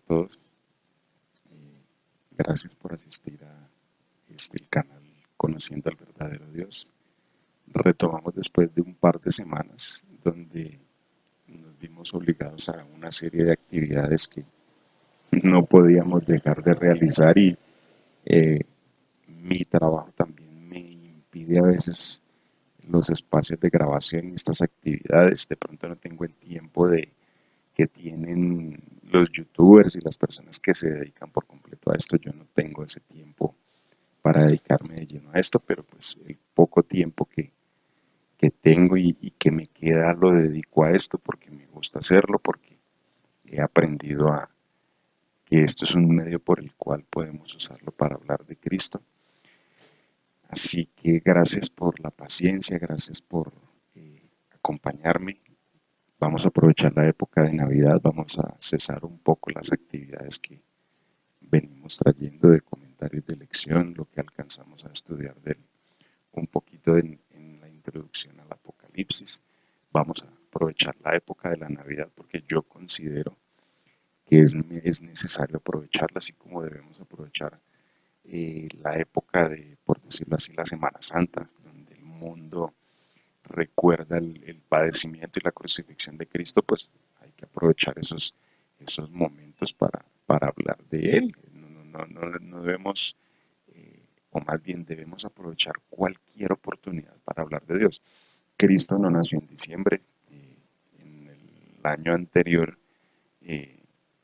todos. Eh, Gracias por asistir a el canal Conociendo al Verdadero Dios. Retomamos después de un par de semanas donde nos vimos obligados a una serie de actividades que no podíamos dejar de realizar y eh, mi trabajo también me impide a veces los espacios de grabación y estas actividades. De pronto no tengo el tiempo que tienen los youtubers y las personas que se dedican por completo a esto. Yo no tengo ese tiempo para dedicarme de lleno a esto, pero pues el poco tiempo que tengo y que me queda lo dedico a esto porque me gusta hacerlo, porque he aprendido a que esto es un medio por el cual podemos usarlo para hablar de Cristo. Así que gracias por la paciencia, gracias por acompañarme. Vamos a aprovechar la época de Navidad, vamos a cesar un poco las actividades que venimos trayendo de comentarios de lección, lo que alcanzamos a estudiar un poquito en la introducción al Apocalipsis. Vamos a aprovechar la época de la Navidad porque yo considero que es necesario aprovecharla, así como debemos aprovechar la época de, por decirlo así, la Semana Santa, donde el mundo recuerda el padecimiento y la crucifixión de Cristo. Pues hay que aprovechar esos momentos para hablar de Él. No debemos, o más bien debemos aprovechar cualquier oportunidad para hablar de Dios. Cristo no nació en diciembre. En el año anterior, eh,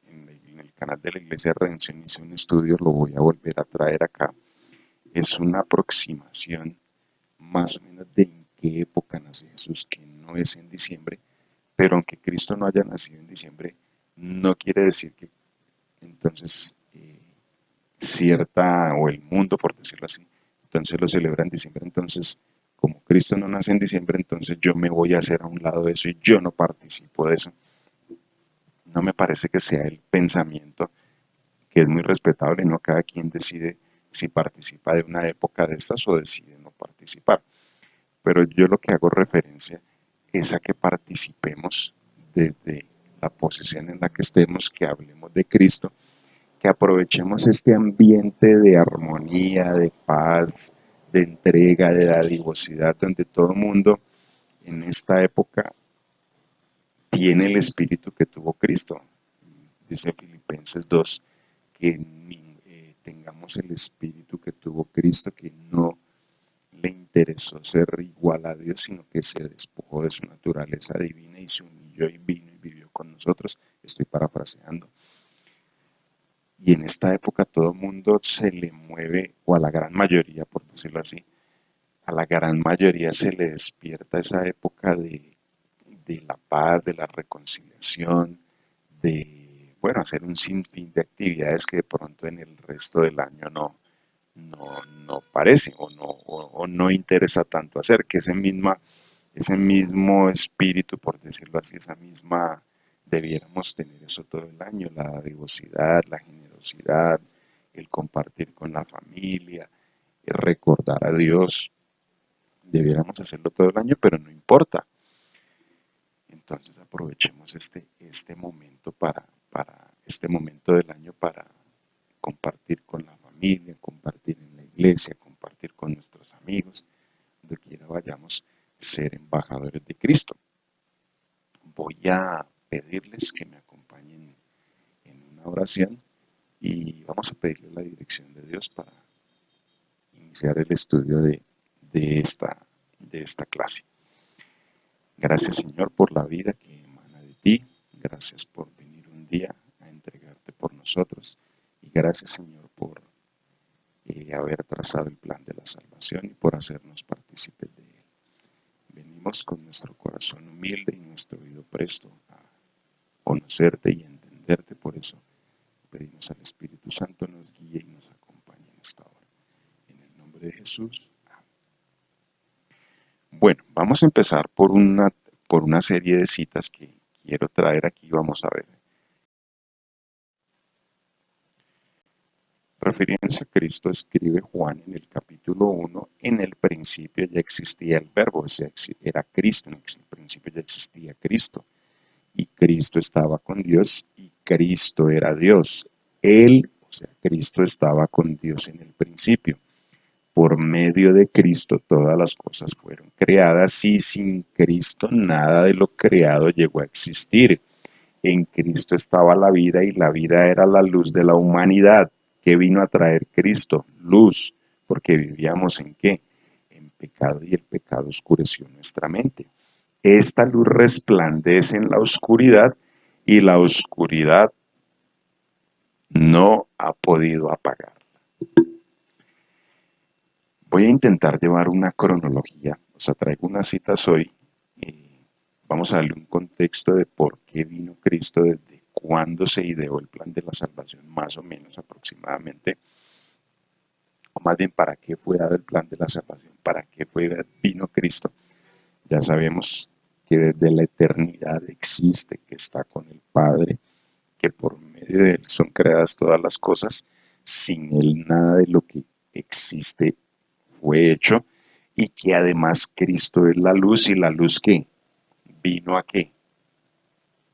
en el canal de la Iglesia de Redención hice un estudio, lo voy a volver a traer acá. Es una aproximación más o menos de en qué época nace Jesús, que no es en diciembre, pero aunque Cristo no haya nacido en diciembre, no quiere decir que entonces cierta, o el mundo, por decirlo así, entonces lo celebra en diciembre. Entonces, como Cristo no nace en diciembre, entonces yo me voy a hacer a un lado de eso y yo no participo de eso. No me parece que sea el pensamiento, que es muy respetable, no cada quien decide si participa de una época de estas o decide no participar. Pero yo lo que hago referencia es a que participemos desde la posición en la que estemos, que hablemos de Cristo, que aprovechemos este ambiente de armonía, de paz, de entrega, de dadivosidad, donde todo el mundo en esta época tiene el espíritu que tuvo Cristo. Dice Filipenses 2, que tengamos el espíritu que tuvo Cristo, que no le interesó ser igual a Dios, sino que se despojó de su naturaleza divina y se humilló y vino y vivió con nosotros. Estoy parafraseando. Y en esta época todo el mundo se le mueve, o a la gran mayoría, por decirlo así, a la gran mayoría se le despierta esa época de la paz, de la reconciliación, de, bueno, hacer un sinfín de actividades que de pronto en el resto del año no parece o no interesa tanto hacer, que ese mismo espíritu, por decirlo así, esa misma, debiéramos tener eso todo el año, la devosidad, la generosidad, el compartir con la familia, el recordar a Dios, debiéramos hacerlo todo el año, pero no importa. Entonces aprovechemos este momento este momento del año para compartir con la familia, compartir en la iglesia, compartir con nuestros amigos, donde quiera vayamos, ser embajadores de Cristo. Voy a pedirles que me acompañen en una oración y vamos a pedirle la dirección de Dios para iniciar el estudio de esta clase. Gracias, Señor, por la vida que emana de ti. Gracias por venir un día a entregarte por nosotros. Y gracias, Señor, por haber trazado el plan de la salvación y por hacernos partícipes de él. Venimos con nuestro corazón humilde y nuestro oído presto a conocerte y entenderte. Por eso pedimos al Espíritu Santo nos guíe y nos acompañe en esta hora. En el nombre de Jesús. Amén. Bueno, vamos a empezar por una serie de citas que quiero traer aquí. Vamos a ver. Refiriéndose a Cristo, escribe Juan en el capítulo 1, en el principio ya existía el verbo, o sea, era Cristo, en el principio ya existía Cristo, y Cristo estaba con Dios, y Cristo era Dios. Él, o sea, Cristo estaba con Dios en el principio. Por medio de Cristo todas las cosas fueron creadas y sin Cristo nada de lo creado llegó a existir. En Cristo estaba la vida y la vida era la luz de la humanidad. ¿Qué vino a traer Cristo? Luz, porque vivíamos en qué? En pecado y el pecado oscureció nuestra mente. Esta luz resplandece en la oscuridad y la oscuridad no ha podido apagar. Voy a intentar llevar una cronología, o sea, traigo unas citas hoy y vamos a darle un contexto de por qué vino Cristo, desde cuándo se ideó el plan de la salvación, más o menos aproximadamente, o más bien para qué fue dado el plan de la salvación, para qué vino Cristo. Ya sabemos que desde la eternidad existe, que está con el Padre, que por medio de Él son creadas todas las cosas, sin Él nada de lo que existe fue hecho, y que además Cristo es la luz, y la luz que vino a qué?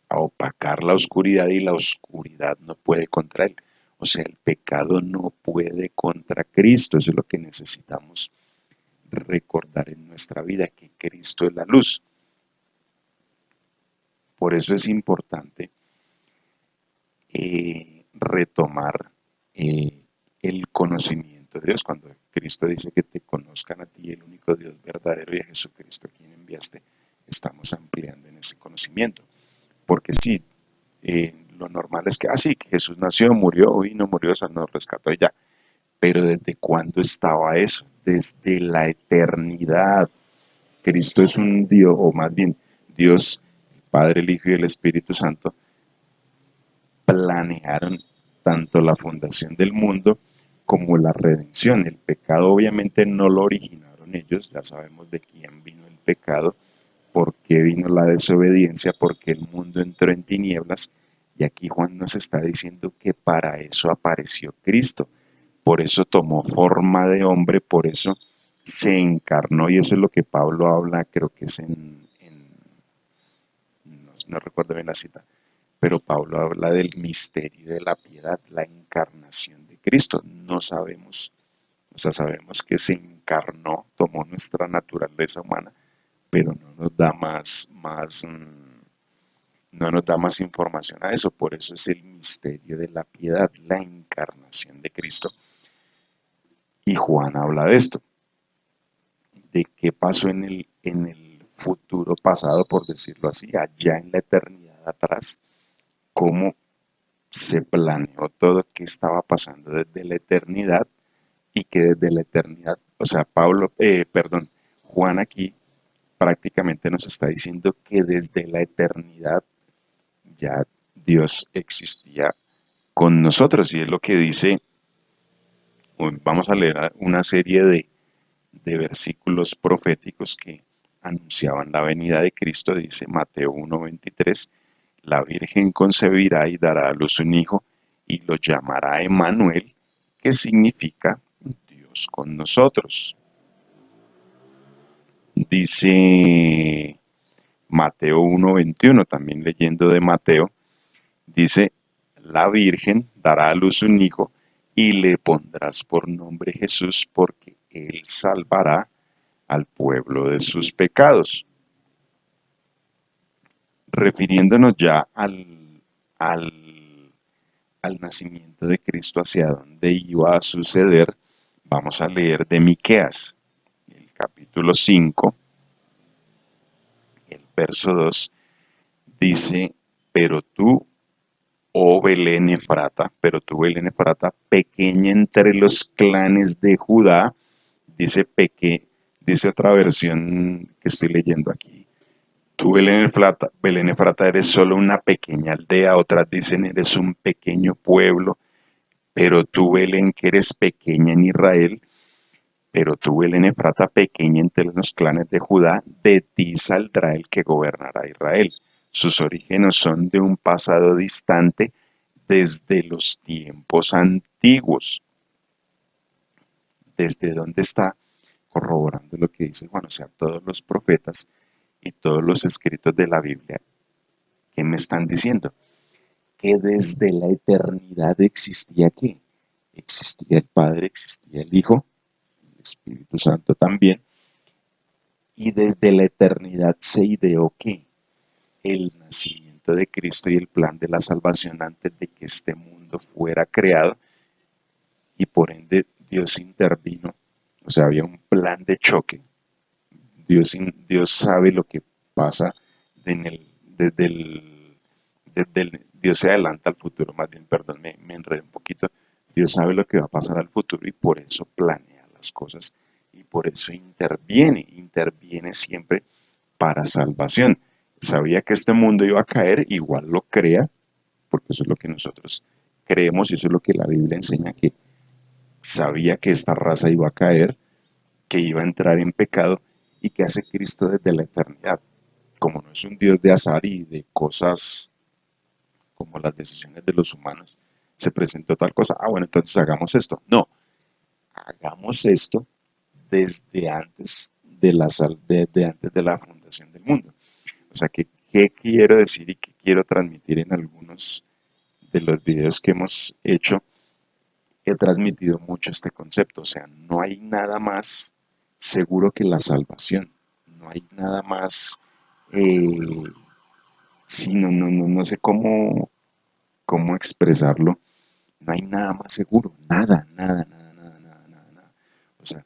A opacar la oscuridad, y la oscuridad no puede contra Él. O sea, el pecado no puede contra Cristo. Eso es lo que necesitamos recordar en nuestra vida, que Cristo es la luz. Por eso es importante retomar el conocimiento de Dios. Cuando Cristo dice que te conozcan a ti, el único Dios verdadero, y a Jesucristo a quien enviaste, estamos ampliando en ese conocimiento. Porque sí, lo normal es que, sí, que Jesús nació, murió, vino, murió, o sea, nos rescató y ya. Pero ¿desde cuándo estaba eso? Desde la eternidad. Cristo es un Dios, o más bien, Dios, el Padre, el Hijo y el Espíritu Santo, planearon tanto la fundación del mundo como la redención. El pecado obviamente no lo originaron ellos, ya sabemos de quién vino el pecado, por qué vino la desobediencia, porque el mundo entró en tinieblas, y aquí Juan nos está diciendo que para eso apareció Cristo, por eso tomó forma de hombre, por eso se encarnó, y eso es lo que Pablo habla, creo que es no recuerdo bien la cita, pero Pablo habla del misterio de la piedad, la encarnación de Cristo. No sabemos, o sea, sabemos que se encarnó, tomó nuestra naturaleza humana, pero no nos da no nos da más información a eso. Por eso es el misterio de la piedad, la encarnación de Cristo. Y Juan habla de esto, de qué pasó en el futuro pasado, por decirlo así, allá en la eternidad atrás, cómo se planeó todo que estaba pasando desde la eternidad, y que desde la eternidad, o sea, Juan aquí prácticamente nos está diciendo que desde la eternidad ya Dios existía con nosotros, y es lo que dice, vamos a leer una serie de versículos proféticos que anunciaban la venida de Cristo. Dice Mateo 1:23, la Virgen concebirá y dará a luz un hijo, y lo llamará Emmanuel, que significa Dios con nosotros. Dice Mateo 1:21, también leyendo de Mateo, dice, la Virgen dará a luz un hijo, y le pondrás por nombre Jesús, porque él salvará al pueblo de sus pecados. Refiriéndonos ya al, al nacimiento de Cristo, hacia dónde iba a suceder, vamos a leer de Miqueas, el capítulo 5, el verso 2, dice, pero tú, Belén Efrata, pequeña entre los clanes de Judá, dice otra versión que estoy leyendo aquí, tú, Belén Efrata, eres solo una pequeña aldea, otras dicen eres un pequeño pueblo, pero tú, Belén, que eres pequeña en Israel, pero tú, Belén Efrata, pequeña entre los clanes de Judá, de ti saldrá el que gobernará Israel. Sus orígenes son de un pasado distante, desde los tiempos antiguos. ¿Desde dónde está? Corroborando lo que dice Juan, o sea, todos los profetas y todos los escritos de la Biblia, ¿qué me están diciendo? que desde la eternidad existía ¿qué? Existía el Padre, existía el Hijo, el Espíritu Santo también, y desde la eternidad se ideó ¿qué? El nacimiento de Cristo y el plan de la salvación antes de que este mundo fuera creado, y por ende Dios intervino, o sea, había un plan de choque. Dios sabe lo que pasa en Dios se adelanta al futuro, más bien, perdón, me enredé un poquito. Dios sabe lo que va a pasar al futuro y por eso planea las cosas y por eso interviene siempre para salvación. Sabía que este mundo iba a caer, igual lo crea, porque eso es lo que nosotros creemos y eso es lo que la Biblia enseña, que sabía que esta raza iba a caer, que iba a entrar en pecado y que hace Cristo desde la eternidad. Como no es un Dios de azar y de cosas como las decisiones de los humanos, se presentó tal cosa, bueno, entonces hagamos esto. No, hagamos esto desde antes desde antes de la fundación del mundo. O sea, ¿qué quiero decir y qué quiero transmitir en algunos de los videos que hemos hecho? He transmitido mucho este concepto, o sea, no hay nada más seguro que la salvación, no hay nada más, eh, sí, no sé cómo expresarlo, no hay nada más seguro, nada. O sea,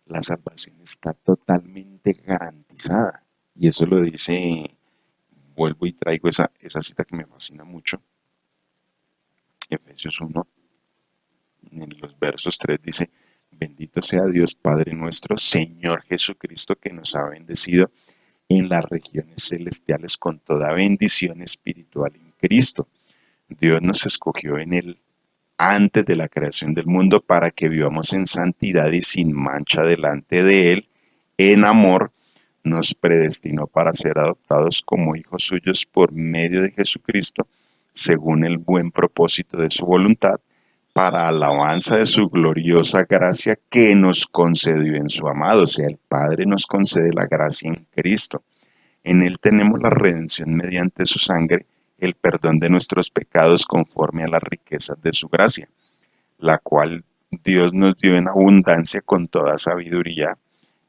la salvación está totalmente garantizada, y eso lo dice, vuelvo y traigo esa cita que me fascina mucho, Efesios 1, en los versos 3 dice, bendito sea Dios Padre nuestro, Señor Jesucristo, que nos ha bendecido en las regiones celestiales con toda bendición espiritual en Cristo. Dios nos escogió en Él antes de la creación del mundo para que vivamos en santidad y sin mancha delante de Él. En amor nos predestinó para ser adoptados como hijos suyos por medio de Jesucristo, según el buen propósito de su voluntad, para alabanza de su gloriosa gracia que nos concedió en su amado. O sea, el Padre nos concede la gracia en Cristo. En Él tenemos la redención mediante su sangre, el perdón de nuestros pecados conforme a las riquezas de su gracia, la cual Dios nos dio en abundancia con toda sabiduría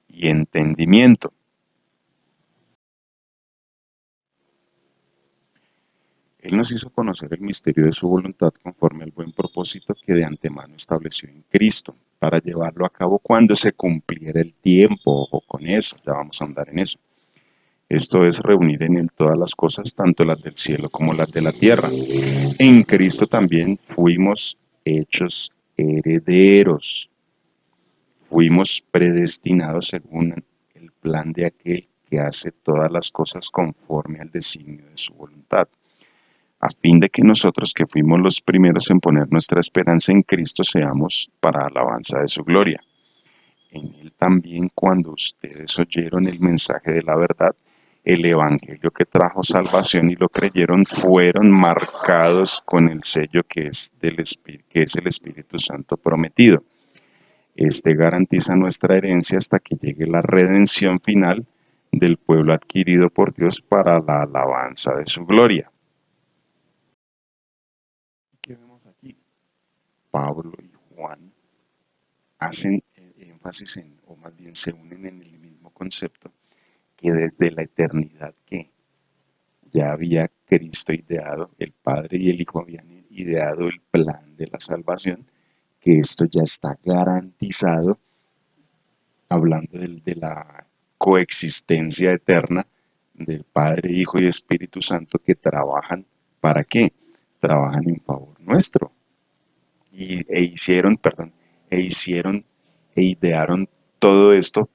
y entendimiento. Él nos hizo conocer el misterio de su voluntad conforme al buen propósito que de antemano estableció en Cristo, para llevarlo a cabo cuando se cumpliera el tiempo. Ojo con eso, ya vamos a andar en eso. Esto es reunir en Él todas las cosas, tanto las del cielo como las de la tierra. En Cristo también fuimos hechos herederos. Fuimos predestinados según el plan de aquel que hace todas las cosas conforme al designio de su voluntad, a fin de que nosotros que fuimos los primeros en poner nuestra esperanza en Cristo seamos para alabanza de su gloria. En Él también cuando ustedes oyeron el mensaje de la verdad, el Evangelio que trajo salvación y lo creyeron, fueron marcados con el sello que es el Espíritu Santo prometido. Este garantiza nuestra herencia hasta que llegue la redención final del pueblo adquirido por Dios para la alabanza de su gloria. ¿Qué vemos aquí? Pablo y Juan hacen énfasis o más bien se unen en el mismo concepto, que desde la eternidad que ya había Cristo ideado, el Padre y el Hijo habían ideado el plan de la salvación, que esto ya está garantizado, hablando de la coexistencia eterna del Padre, Hijo y Espíritu Santo que trabajan, ¿para qué? Trabajan en favor nuestro. Hicieron e idearon todo esto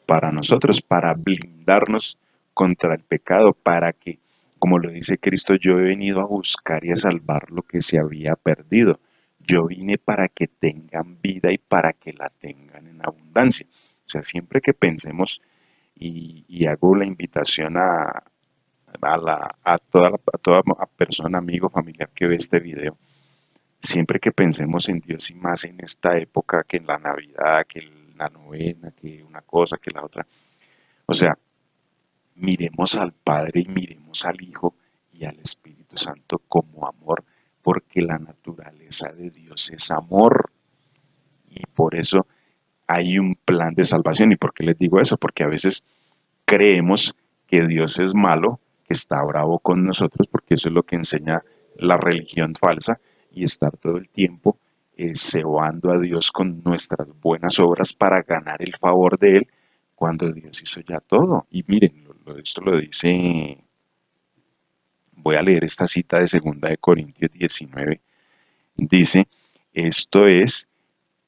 para nosotros, para blindarnos contra el pecado, para que, como lo dice Cristo, yo he venido a buscar y a salvar lo que se había perdido. Yo vine para que tengan vida y para que la tengan en abundancia. O sea, siempre que pensemos, y hago la invitación a toda persona, amigo, familiar que ve este video, siempre que pensemos en Dios y más en esta época, que en la Navidad, que en la novena, que una cosa, que la otra, o sea, miremos al Padre y miremos al Hijo y al Espíritu Santo como amor, porque la naturaleza de Dios es amor y por eso hay un plan de salvación. ¿Y por qué les digo eso? Porque a veces creemos que Dios es malo, que está bravo con nosotros, porque eso es lo que enseña la religión falsa, y estar todo el tiempo cebando a Dios con nuestras buenas obras para ganar el favor de Él, cuando Dios hizo ya todo. Y miren, esto lo dice, voy a leer esta cita de 2 Corintios 19, dice, esto es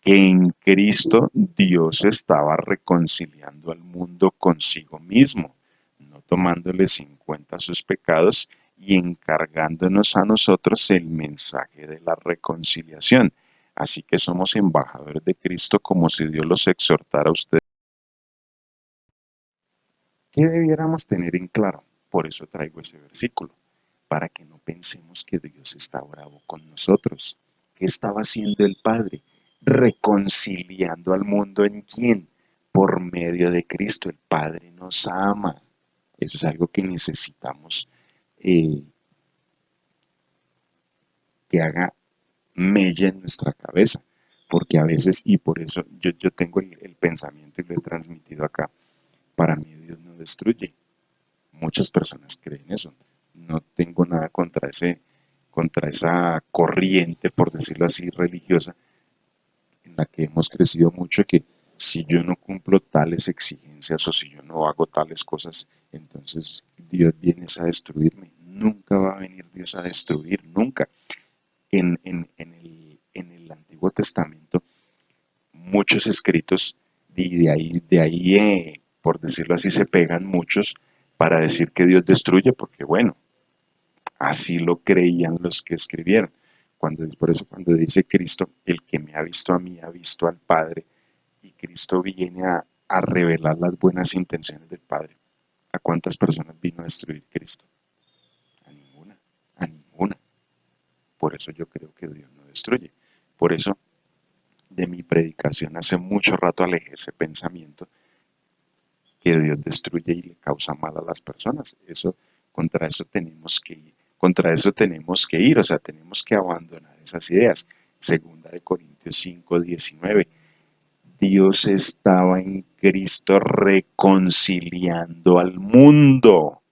que en Cristo Dios estaba reconciliando al mundo consigo mismo, no tomándoles en cuenta sus pecados y encargándonos a nosotros el mensaje de la reconciliación. Así que somos embajadores de Cristo como si Dios los exhortara a ustedes. ¿Qué debiéramos tener en claro? Por eso traigo ese versículo, para que no pensemos que Dios está bravo con nosotros. ¿Qué estaba haciendo el Padre? Reconciliando al mundo en quién? Por medio de Cristo. El Padre nos ama. Eso es algo que necesitamos eh, que haga mella en nuestra cabeza. Porque a veces, y por eso yo tengo el pensamiento y lo he transmitido acá, para mí Dios no destruye. Muchas personas creen eso. No tengo nada contra esa corriente, por decirlo así, religiosa, en la que hemos crecido mucho, que si yo no cumplo tales exigencias o si yo no hago tales cosas, entonces Dios viene a destruirme. Nunca va a venir Dios a destruir, nunca. En el Antiguo Testamento, muchos escritos, y de ahí, por decirlo así, se pegan muchos para decir que Dios destruye, porque bueno, así lo creían los que escribieron. Por eso cuando dice Cristo, el que me ha visto a mí ha visto al Padre, y Cristo viene a revelar las buenas intenciones del Padre. ¿A cuántas personas vino a destruir Cristo? A ninguna, a ninguna. Por eso yo creo que Dios no destruye. Por eso de mi predicación hace mucho rato alejé ese pensamiento que Dios destruye y le causa mal a las personas. Contra eso tenemos que ir. Contra eso tenemos que ir, o sea, tenemos que abandonar esas ideas. 2 Corintios 5:19. Dios estaba en Cristo reconciliando al mundo.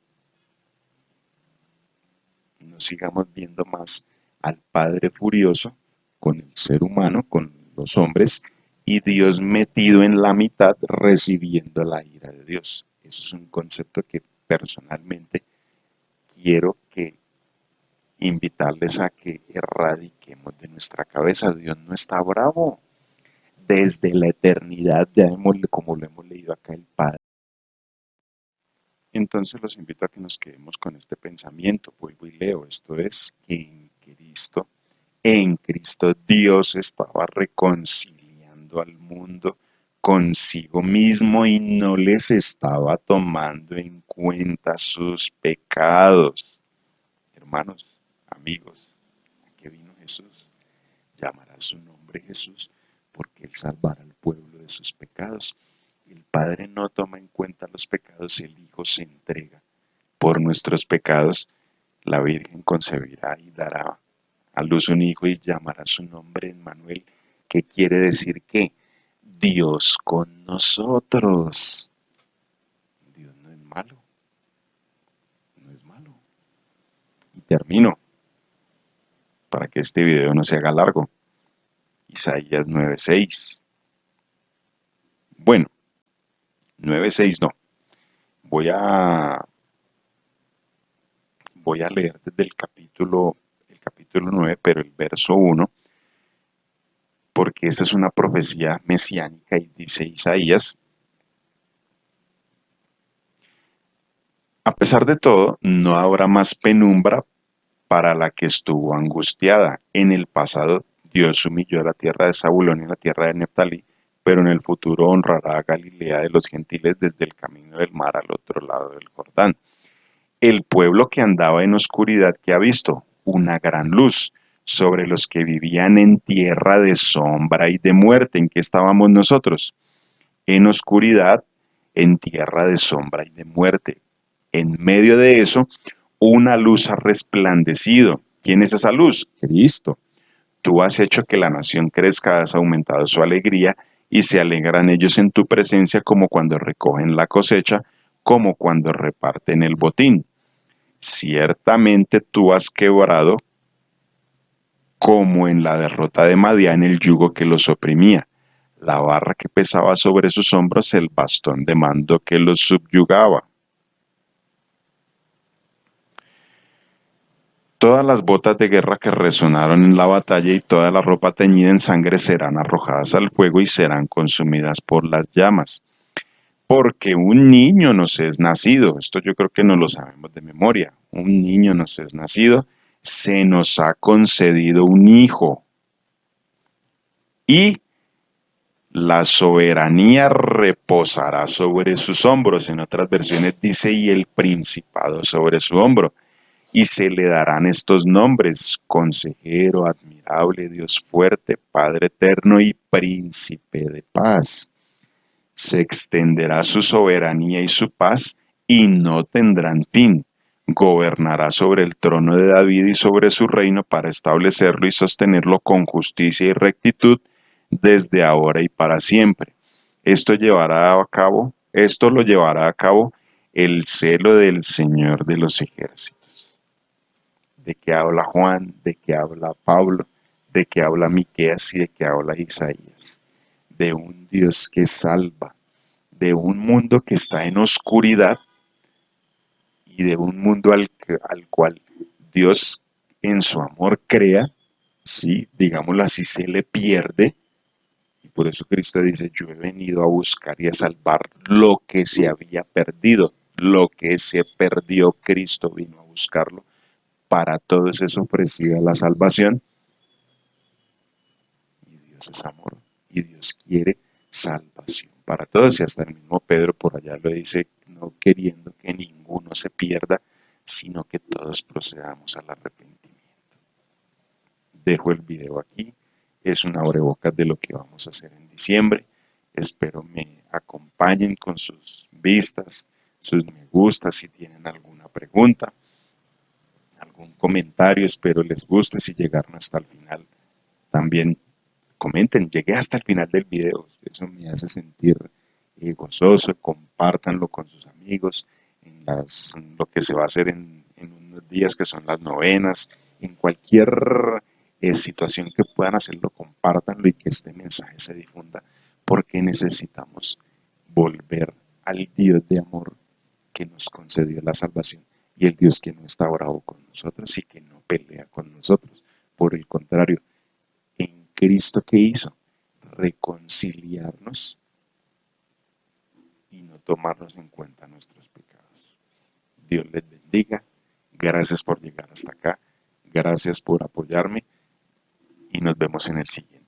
No sigamos viendo más al Padre furioso con el ser humano, con los hombres, y Dios metido en la mitad recibiendo la ira de Dios. Eso es un concepto que personalmente quiero que invitarles a que erradiquemos de nuestra cabeza. Dios no está bravo. Desde la eternidad, como lo hemos leído acá, el Padre. Entonces los invito a que nos quedemos con este pensamiento. Vuelvo y leo. Esto es que en Cristo Dios estaba reconciliando al mundo consigo mismo y no les estaba tomando en cuenta sus pecados. Hermanos, amigos, ¿a qué vino Jesús? Llamará su nombre Jesús, porque Él salvará al pueblo de sus pecados. El Padre no toma en cuenta los pecados, el Hijo se entrega por nuestros pecados. La Virgen concebirá y dará a luz un hijo y llamará su nombre Emmanuel, que quiere decir que Dios con nosotros. Dios no es malo, no es malo. Y termino, para que este video no se haga largo. Isaías 9:6. Bueno, 9:6 no. Voy a, voy a leer desde el capítulo 9, pero el verso 1, porque esta es una profecía mesiánica y dice Isaías: a pesar de todo, no habrá más penumbra para la que estuvo angustiada. En el pasado, Dios humilló la tierra de Zabulón y la tierra de Neftalí, pero en el futuro honrará a Galilea de los gentiles desde el camino del mar al otro lado del Jordán. El pueblo que andaba en oscuridad, que ha visto una gran luz sobre los que vivían en tierra de sombra y de muerte. ¿En qué estábamos nosotros? En oscuridad, en tierra de sombra y de muerte. En medio de eso, una luz ha resplandecido. ¿Quién es esa luz? Cristo. Tú has hecho que la nación crezca, has aumentado su alegría, y se alegran ellos en tu presencia como cuando recogen la cosecha, como cuando reparten el botín. Ciertamente tú has quebrado, como en la derrota de Madián, el yugo que los oprimía, la barra que pesaba sobre sus hombros, el bastón de mando que los subyugaba. Todas las botas de guerra que resonaron en la batalla y toda la ropa teñida en sangre serán arrojadas al fuego y serán consumidas por las llamas. Porque un niño nos es nacido, esto yo creo que no lo sabemos de memoria, un niño nos es nacido, se nos ha concedido un hijo y la soberanía reposará sobre sus hombros. En otras versiones dice, y el principado sobre su hombro. Y se le darán estos nombres: Consejero, Admirable, Dios fuerte, Padre eterno y Príncipe de paz. Se extenderá su soberanía y su paz, y no tendrán fin. Gobernará sobre el trono de David y sobre su reino, para establecerlo y sostenerlo con justicia y rectitud desde ahora y para siempre. Esto lo llevará a cabo el celo del Señor de los ejércitos. ¿De qué habla Juan? ¿De qué habla Pablo? ¿De qué habla Miqueas y de qué habla Isaías? De un Dios que salva, de un mundo que está en oscuridad y de un mundo al cual Dios en su amor crea, sí, digámoslo así, se le pierde. Y por eso Cristo dice, yo he venido a buscar y a salvar lo que se había perdido. Lo que se perdió, Cristo vino a buscarlo. Para todos es ofrecida la salvación. Y Dios es amor. Y Dios quiere salvación para todos. Y hasta el mismo Pedro por allá lo dice, no queriendo que ninguno se pierda, sino que todos procedamos al arrepentimiento. Dejo el video aquí. Es un abrebocas de lo que vamos a hacer en diciembre. Espero me acompañen con sus vistas, sus me gusta, si tienen alguna pregunta, algún comentario, espero les guste. Si llegaron hasta el final, también comenten, llegué hasta el final del video, eso me hace sentir gozoso. Compártanlo con sus amigos, en lo que se va a hacer en unos días que son las novenas, en cualquier situación que puedan hacerlo, compártanlo y que este mensaje se difunda, porque necesitamos volver al Dios de amor que nos concedió la salvación, y el Dios que no está bravo con nosotros y que no pelea con nosotros. Por el contrario, en Cristo, ¿qué hizo? Reconciliarnos y no tomarnos en cuenta nuestros pecados. Dios les bendiga. Gracias por llegar hasta acá. Gracias por apoyarme y nos vemos en el siguiente.